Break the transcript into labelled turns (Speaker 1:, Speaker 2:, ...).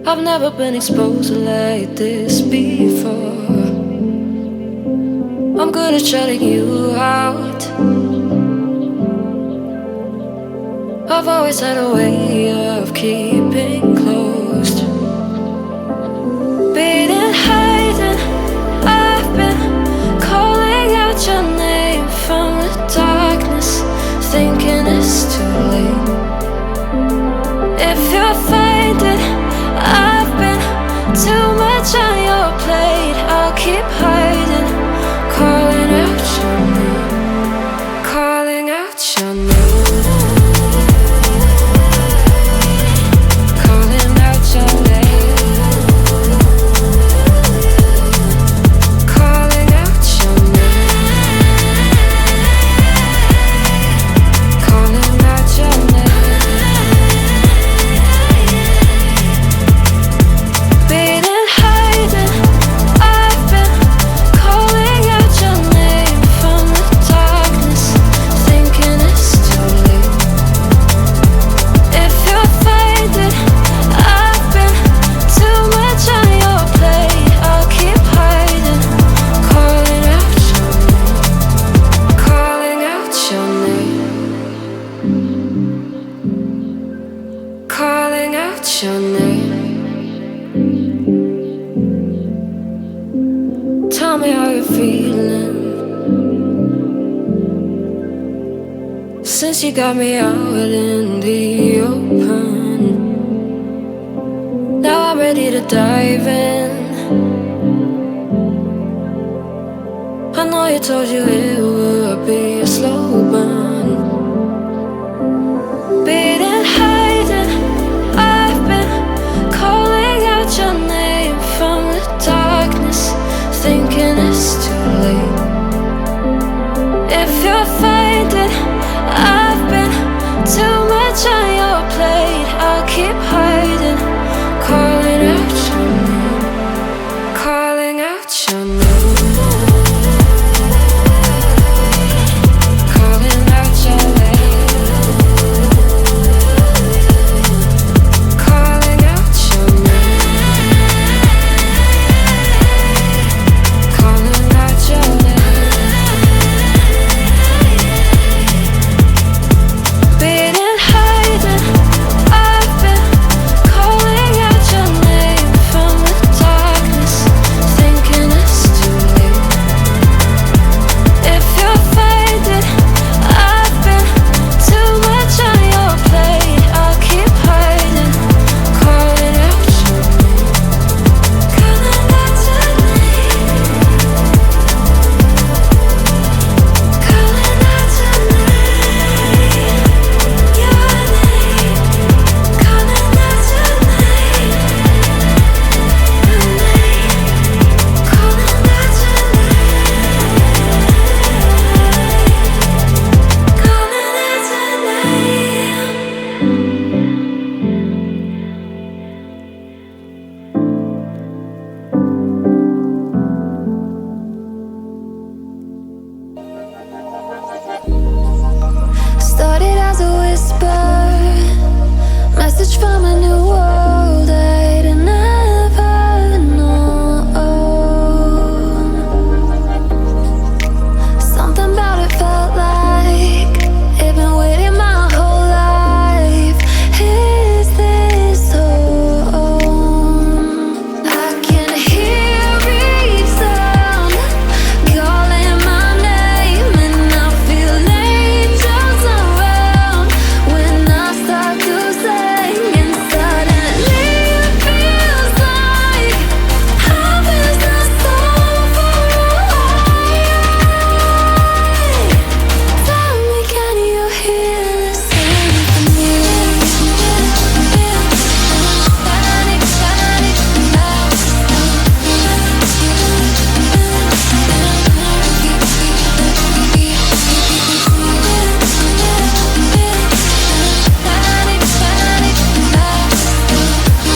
Speaker 1: I've never been exposed like this before. I'm good at shutting you out. I've always had a way of keeping closed. Beating, hiding, I've been calling out your name from the darkness, thinking it's too late. If you're finding I've been too much on your plate, I'll keep hiding, calling out your name, calling out your name. Calling out your name. Tell me how you're feeling since you got me out in the open. Now I'm ready to dive in. I know you told you it would be a slow